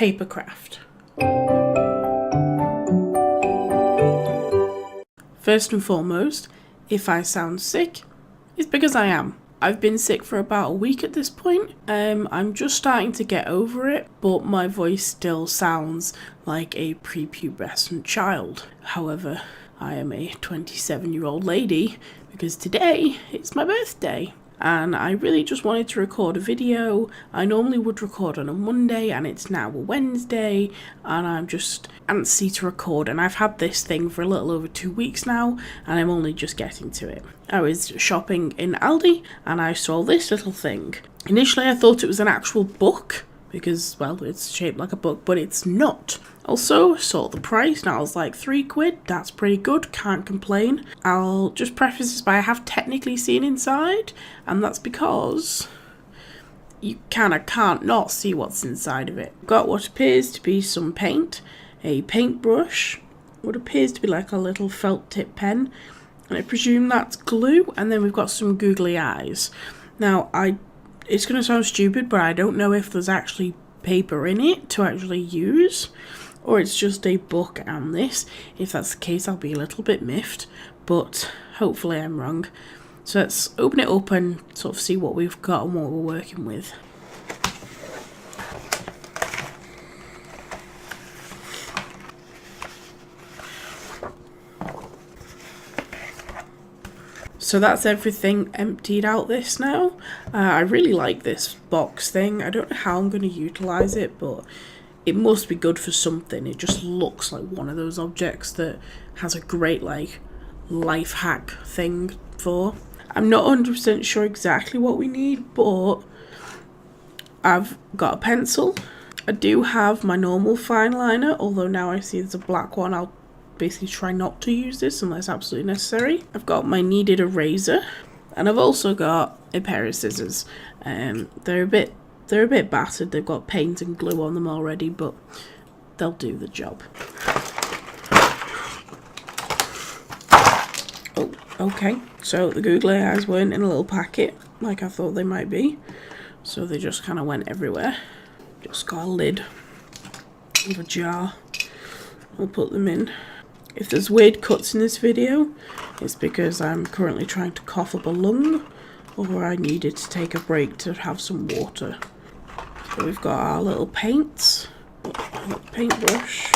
PAPERCRAFT. First and foremost, if I sound sick, it's because I am. I've been sick for about a week at this point. I'm just starting to get over it, but my voice still sounds like a prepubescent child. However, I am a 27-year-old lady because today it's my birthday. And I really just wanted to record a video. I normally would record on a Monday and it's now a Wednesday and I'm just antsy to record, and I've had this thing for a little over 2 weeks now and I'm only just getting to it. I was shopping in Aldi and I saw this little thing. Initially I thought it was an actual book because, well, it's shaped like a book, but it's not. Also, saw the price and I was like, £3, that's pretty good, can't complain. I'll just preface this by I have technically seen inside, and that's because you kind of can't not see what's inside of it. Got what appears to be some paint, a paintbrush, what appears to be like a little felt tip pen, and I presume that's glue, and then we've got some googly eyes. Now, it's going to sound stupid, but I don't know if there's actually paper in it to actually use, or it's just a book and this. If that's the case, I'll be a little bit miffed, but hopefully I'm wrong. So let's open it up and sort of see what we've got and what we're working with. So that's everything emptied out this now. I really like this box thing. I don't know how I'm going to utilise it, but it must be good for something. It just looks like one of those objects that has a great like life hack thing for. I'm not 100% sure exactly what we need, but I've got a pencil. I do have my normal fine liner, although now I see there's a black one. I'll basically try not to use this unless absolutely necessary. I've got my kneaded eraser, and I've also got a pair of scissors. They're a bit battered. They've got paint and glue on them already, but they'll do the job. Oh, okay. So the googly eyes weren't in a little packet like I thought they might be, so they just kind of went everywhere. Just got a lid of a jar. I'll put them in. If there's weird cuts in this video, it's because I'm currently trying to cough up a lung, or I needed to take a break to have some water. So we've got our little paints, paintbrush.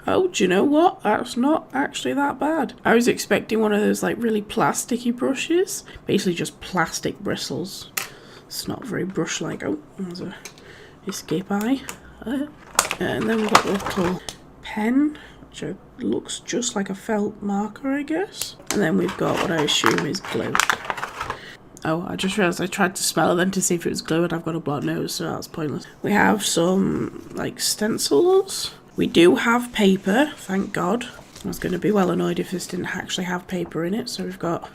Oh, do you know what? That's not actually that bad. I was expecting one of those like really plasticky brushes, basically just plastic bristles. It's not very brush-like. Oh, there's a escape eye. And then we've got a little pen, which looks just like a felt marker, I guess. And then we've got what I assume is glue. Oh, I just realised I tried to smell it then to see if it was glue, and I've got a blocked nose, so that's pointless. We have some, like, stencils. We do have paper, thank God. I was going to be well annoyed if this didn't actually have paper in it. So we've got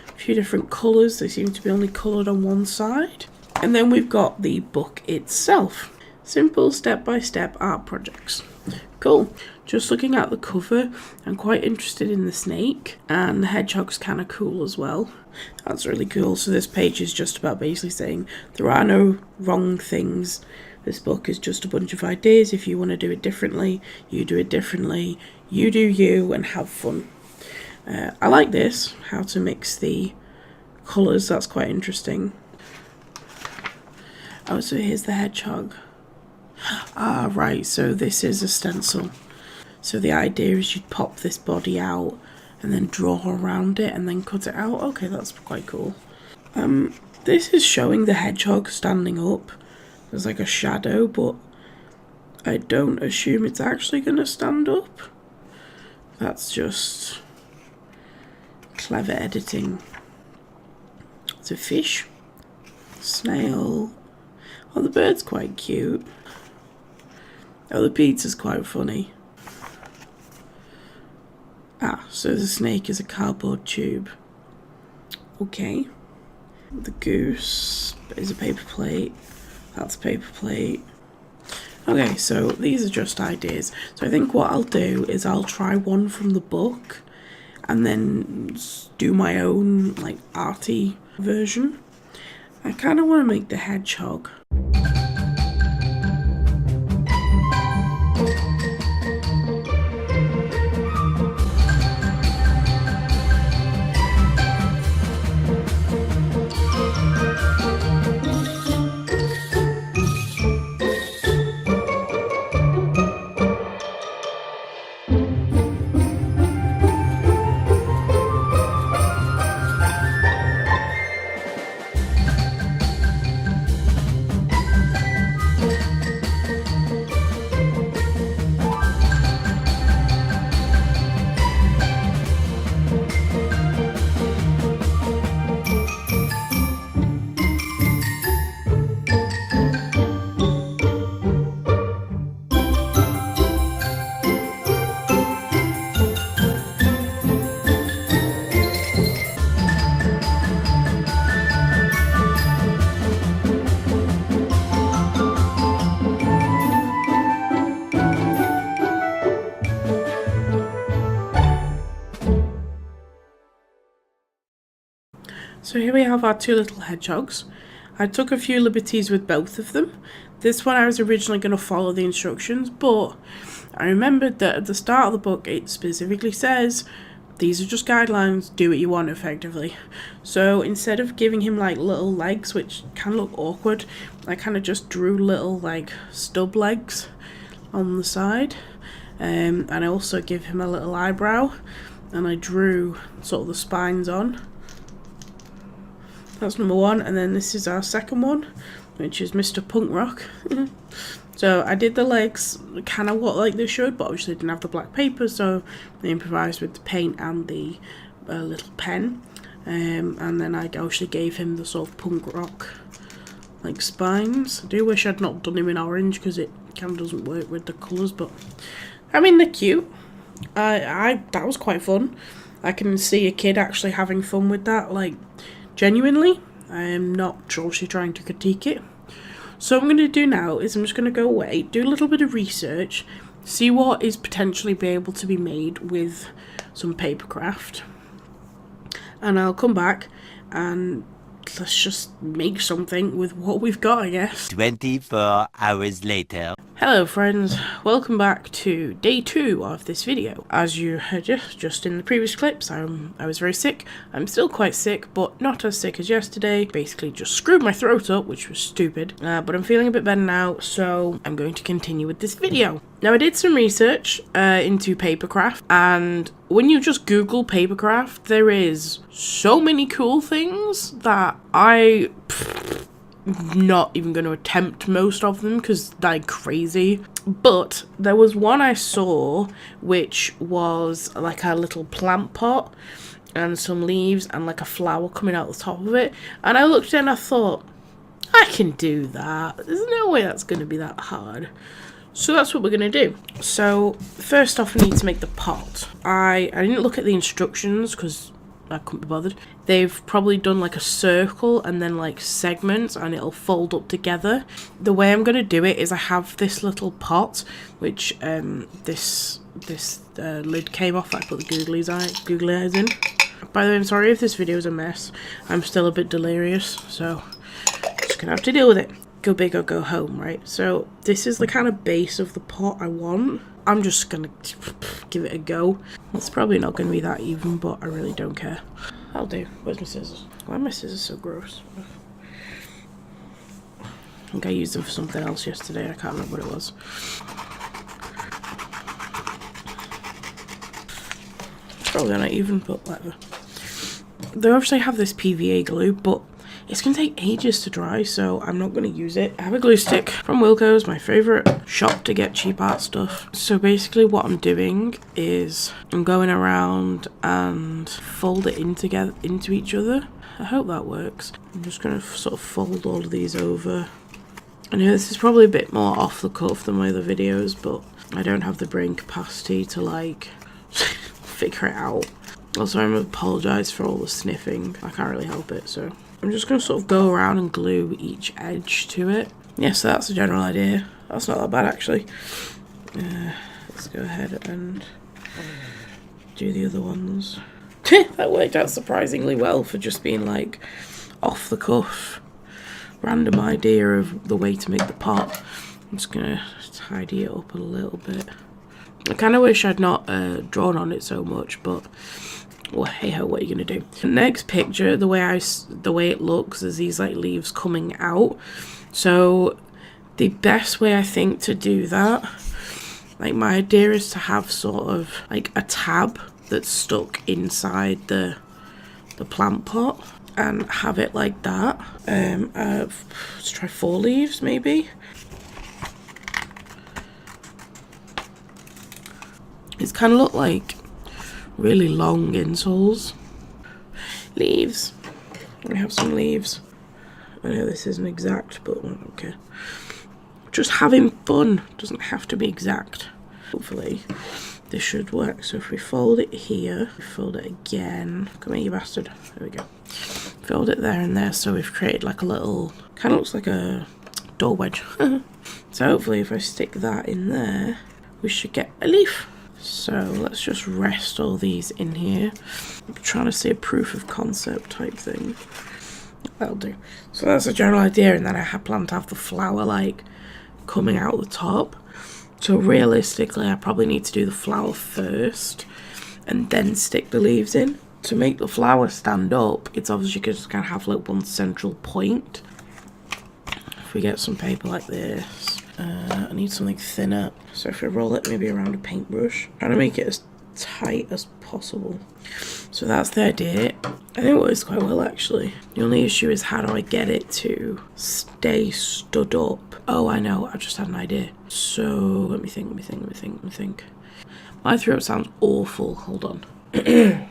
a few different colours. They seem to be only coloured on one side. And then we've got the book itself. Simple step-by-step art projects. Cool. Just looking at the cover, I'm quite interested in the snake, and the hedgehog's kind of cool as well. That's really cool. So this page is just about basically saying there are no wrong things. This book is just a bunch of ideas. If you want to do it differently, you do it differently. You do you and have fun. I like this, how to mix the colours. That's quite interesting. Oh, so here's the hedgehog. Ah, right, so this is a stencil. So the idea is you'd pop this body out and then draw around it and then cut it out. Okay, that's quite cool. This is showing the hedgehog standing up. There's like a shadow, but I don't assume it's actually going to stand up. That's just clever editing. It's a fish. Snail. Oh, the bird's quite cute. Oh, the pizza's quite funny. Ah, so the snake is a cardboard tube. Okay. The goose is a paper plate. That's a paper plate. Okay, so these are just ideas. So I think what I'll do is I'll try one from the book and then do my own, like, arty version. 'em. I kind of want to make the hedgehog. So here we have our two little hedgehogs. I took a few liberties with both of them. This one I was originally going to follow the instructions, but I remembered that at the start of the book it specifically says these are just guidelines, do what you want effectively. So instead of giving him like little legs, which can look awkward, I kind of just drew little like stub legs on the side. And I also give him a little eyebrow, and I drew sort of the spines on. That's number one, and then this is our second one, which is Mr. Punk Rock. So I did the legs kind of what like they should, but obviously didn't have the black paper, so I improvised with the paint and the little pen. And then I actually gave him the sort of punk rock like spines. I do wish I'd not done him in orange because it kind of doesn't work with the colours, but I mean they're cute. That was quite fun. I can see a kid actually having fun with that, like genuinely. I am not obviously trying to critique it. So what I'm going to do now is I'm just going to go away, do a little bit of research, see what is potentially be able to be made with some papercraft, and I'll come back and let's just make something with what we've got, I guess. 24 hours later. Hello friends, welcome back to day 2 of this video. As you heard just in the previous clips, I was very sick. I'm still quite sick, but not as sick as yesterday. Basically just screwed my throat up, which was stupid. But I'm feeling a bit better now, so I'm going to continue with this video. Now I did some research into papercraft, and when you just Google papercraft, there is so many cool things that I not even going to attempt most of them because they're crazy. But there was one I saw which was like a little plant pot and some leaves and like a flower coming out the top of it, and I looked at it and I thought, I can do that. There's no way that's going to be that hard. So that's what we're going to do. So first off, we need to make the pot. I didn't look at the instructions because I couldn't be bothered. They've probably done like a circle and then like segments, and it'll fold up together. The way I'm going to do it is I have this little pot, which this lid came off. I put the googly eyes in. By the way, I'm sorry if this video is a mess. I'm still a bit delirious, so just gonna have to deal with it. Go big or go home, right? So this is the kind of base of the pot I want. I'm just gonna give it a go. It's probably not gonna be that even, but I really don't care. I'll do. Where's my scissors? Why are my scissors so gross? I think I used them for something else yesterday. I can't remember what it was. Probably not even, but whatever. They obviously have this PVA glue, but it's going to take ages to dry, so I'm not going to use it. I have a glue stick from Wilko's, my favourite shop to get cheap art stuff. So basically what I'm doing is I'm going around and fold it into each other. I hope that works. I'm just going to sort of fold all of these over. I know this is probably a bit more off the cuff than my other videos, but I don't have the brain capacity to like figure it out. Also, I'm going to apologise for all the sniffing. I can't really help it, so I'm just going to sort of go around and glue each edge to it. Yeah, so that's the general idea. That's not that bad, actually. Let's go ahead and do the other ones. That worked out surprisingly well for just being like off the cuff. Random idea of the way to make the pot. I'm just going to tidy it up a little bit. I kind of wish I'd not drawn on it so much, but well, hey ho, what are you gonna do? The next picture, the way it looks is these like leaves coming out. So the best way I think to do that, like my idea is to have sort of like a tab that's stuck inside the plant pot and have it like that. Let's try 4 leaves maybe. It's kind of look like really long insoles. Leaves. We have some leaves. I know this isn't exact, but okay. Just having fun. Doesn't have to be exact. Hopefully this should work. So if we fold it here, we fold it again. Come here, you bastard. There we go. Fold it there and there, so we've created like a little, kind of looks like a door wedge. So hopefully if I stick that in there, we should get a leaf. So let's just rest all these in here. I'm trying to see a proof of concept type thing. That'll do. So that's the general idea, and then I had planned to have the flower like coming out the top. So realistically I probably need to do the flower first and then stick the leaves in. To make the flower stand up, it's obviously just gonna have like one central point. If we get some paper like this, I need something thinner. So if we roll it maybe around a paintbrush, trying to make it as tight as possible. So that's the idea. I think it works quite well actually. The only issue is how do I get it to stay stood up? Oh, I know, I just had an idea. So let me think. My throat sounds awful. Hold on. Okay,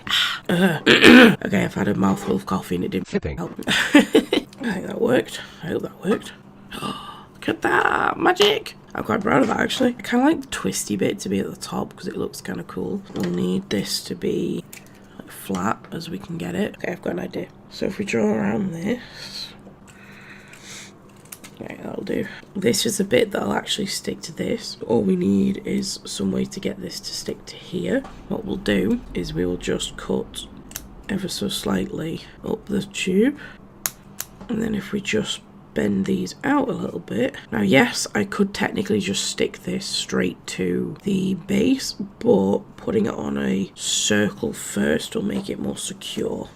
I've had a mouthful of coffee and it didn't help. I think that worked. I hope that worked. Oh, look at that magic. I'm quite proud of that actually. I kind of like the twisty bit to be at the top because it looks kind of cool. We'll need this to be like flat as we can get it. Okay, I've got an idea. So if we draw around this, okay, that'll do. This is a bit that'll actually stick to this. All we need is some way to get this to stick to here. What we'll do is we will just cut ever so slightly up the tube, and then if we just bend these out a little bit. Now yes, I could technically just stick this straight to the base, but putting it on a circle first will make it more secure.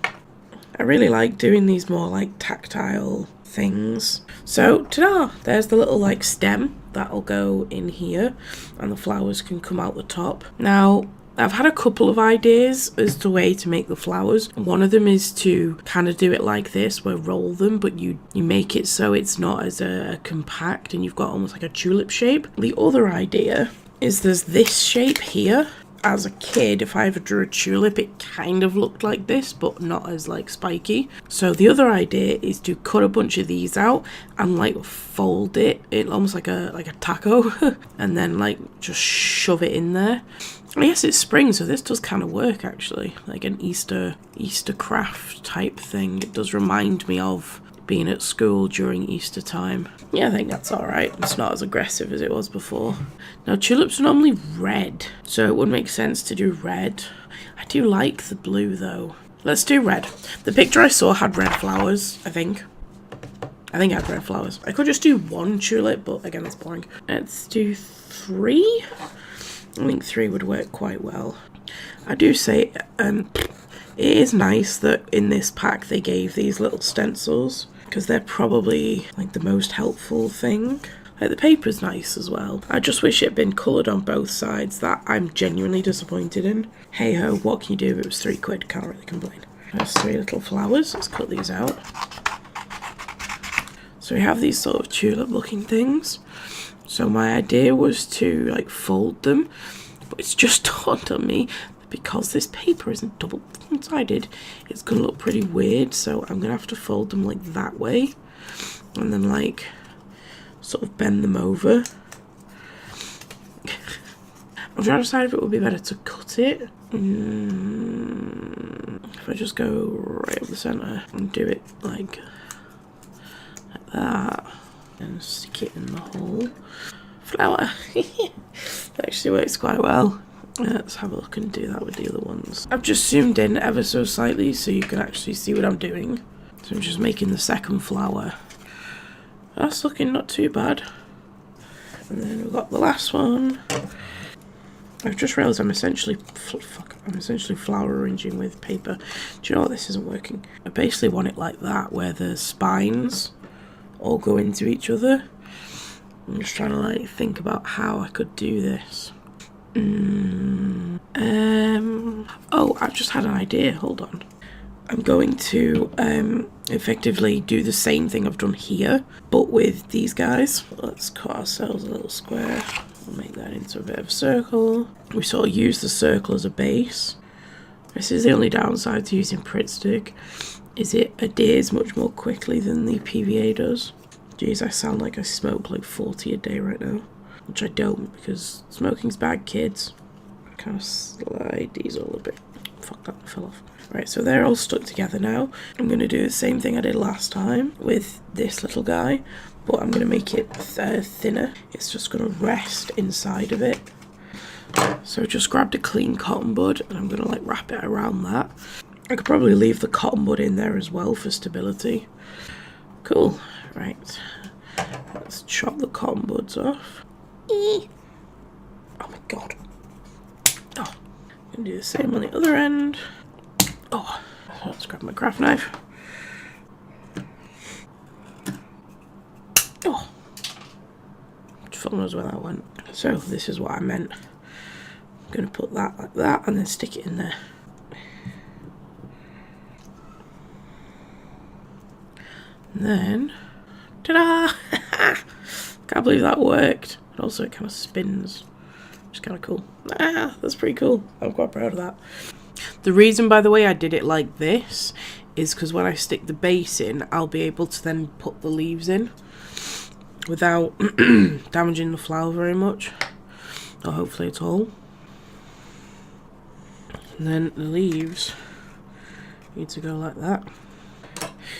I really like doing these more like tactile things. So ta-da! There's the little like stem that'll go in here and the flowers can come out the top. Now I've had a couple of ideas as to way to make the flowers. One of them is to kind of do it like this, where roll them, but you make it so it's not as compact and you've got almost like a tulip shape. The other idea is there's this shape here. As a kid, if I ever drew a tulip, it kind of looked like this, but not as like spiky. So the other idea is to cut a bunch of these out and like fold it almost like a taco and then like just shove it in there. I guess it's spring, so this does kind of work actually, like an Easter craft type thing. It does remind me of being at school during Easter time. Yeah, I think that's alright. It's not as aggressive as it was before. Now tulips are normally red, so it would make sense to do red. I do like the blue though. Let's do red. The picture I saw had red flowers, I think. I think I had red flowers. I could just do one tulip, but again that's boring. Let's do 3. I think 3 would work quite well. I do say it is nice that in this pack they gave these little stencils, because they're probably like the most helpful thing. Like the paper's nice as well. I just wish it had been coloured on both sides. That I'm genuinely disappointed in. Hey ho, what can you do? It was £3, can't really complain. There's 3 little flowers. Let's cut these out. So we have these sort of tulip looking things. So my idea was to like fold them, but it's just dawned on me that because this paper isn't double-sided, it's gonna look pretty weird. So I'm gonna have to fold them like that way, and then like sort of bend them over. I'm trying to decide if it would be better to cut it. If I just go right up the centre and do it like that. And stick it in the hole. Flower. That actually works quite well. Let's have a look and do that with the other ones. I've just zoomed in ever so slightly so you can actually see what I'm doing. So I'm just making the second flower. That's looking not too bad. And then we've got the last one. I've just realised I'm essentially flower arranging with paper. Do you know what? This isn't working. I basically want it like that, where the spines all go into each other. I'm just trying to like think about how I could do this. Oh, I've just had an idea. Hold on. I'm going to effectively do the same thing I've done here, but with these guys. Let's cut ourselves a little square. We'll make that into a bit of a circle. We sort of use the circle as a base. This is the only downside to using Pritt stick, is it adheres much more quickly than the PVA does. Jeez, I sound like I smoke like 40 a day right now, which I don't, because smoking's bad, kids. Kind of slide these all a bit. Fuck, that fell off. Right, so they're all stuck together now. I'm going to do the same thing I did last time with this little guy, but I'm going to make it thinner. It's just going to rest inside of it. So just grabbed a clean cotton bud and I'm going to like wrap it around that. I could probably leave the cotton bud in there as well for stability. Cool. Right. Let's chop the cotton buds off. Oh my god. Oh, I'm going to do the same on the other end. Oh, let's grab my craft knife. Oh, fuck knows where that went. So this is what I meant. I'm going to put that like that and then stick it in there. And then, ta-da! Can't believe that worked. And also it kind of spins, which is kind of cool. That's pretty cool. I'm quite proud of that. The reason, by the way, I did it like this is because when I stick the base in, I'll be able to then put the leaves in without damaging the flower very much, or hopefully at all. And then the leaves need to go like that.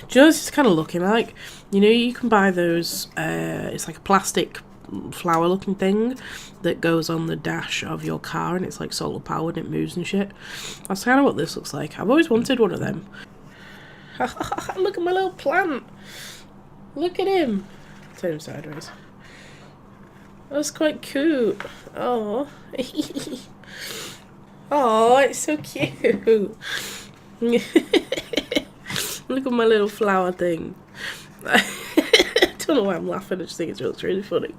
Do you know what this is kind of looking like? You know, you can buy those, it's like a plastic flower looking thing that goes on the dash of your car and it's like solar powered and it moves and shit. That's kind of what this looks like. I've always wanted one of them. Look at my little plant. Look at him. Turn him sideways. That's quite cute. Oh. Oh, it's so cute. Look at my little flower thing. I don't know why I'm laughing, I just think it's really funny.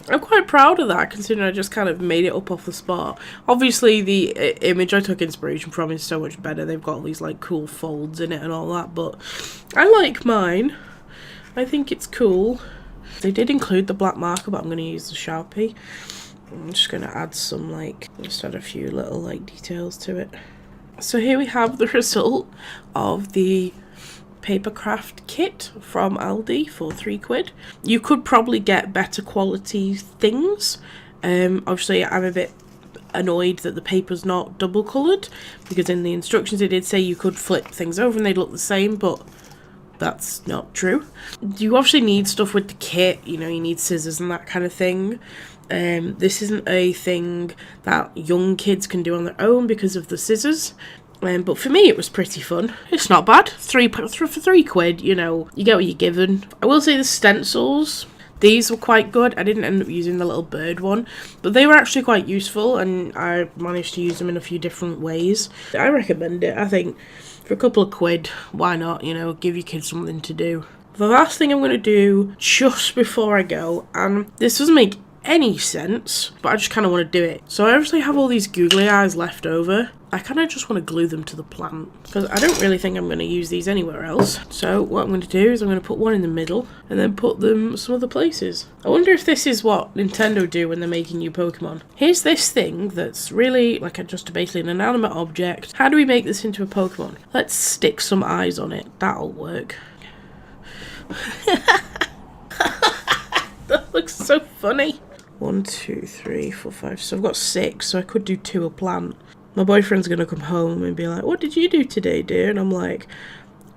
I'm quite proud of that, considering I just kind of made it up off the spot. Obviously, the image I took inspiration from is so much better. They've got all these, like, cool folds in it and all that, but I like mine. I think it's cool. They did include the black marker, but I'm going to use the Sharpie. I'm just going to add some, like, just add a few little, like, details to it. So here we have the result of the PAPERCRAFT kit from Aldi for £3. You could probably get better quality things. Obviously I'm a bit annoyed that the paper's not double coloured, because in the instructions it did say you could flip things over and they'd look the same, but that's not true. You obviously need stuff with the kit, you know, you need scissors and that kind of thing. This isn't a thing that young kids can do on their own because of the scissors. But for me, it was pretty fun. It's not bad. For £3, you know, you get what you're given. I will say the stencils, these were quite good. I didn't end up using the little bird one, but they were actually quite useful, and I managed to use them in a few different ways. I recommend it. I think for a couple of quid, why not, you know, give your kids something to do. The last thing I'm going to do just before I go, and this doesn't make any sense, but I just kind of want to do it. So I obviously have all these googly eyes left over. I kind of just want to glue them to the plant because I don't really think I'm going to use these anywhere else. So what I'm going to do is I'm going to put one in the middle and then put them some other places. I wonder if this is what Nintendo do when they're making new Pokemon. Here's this thing that's really like just basically an inanimate object. How do we make this into a Pokemon? Let's stick some eyes on it. That'll work. That looks so funny. 1, 2, 3, 4, 5. So I've got 6, so I could do 2 a plant. My boyfriend's gonna come home and be like, what did you do today, dear? And I'm like,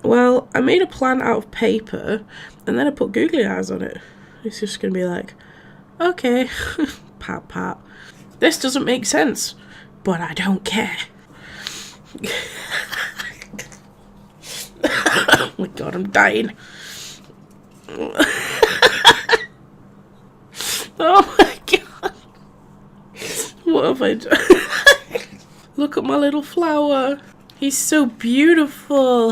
well, I made a plant out of paper and then I put googly eyes on it. He's just gonna be like, okay. Pat pat. This doesn't make sense, but I don't care. Oh my god, I'm dying. Oh my god. What have I done? Look at my little flower. He's so beautiful.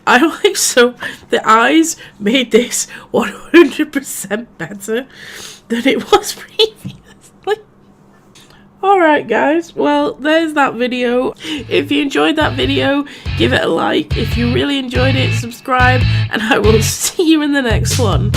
The eyes made this 100% better than it was previously. Alright guys, well there's that video. If you enjoyed that video, give it a like. If you really enjoyed it, subscribe, and I will see you in the next one.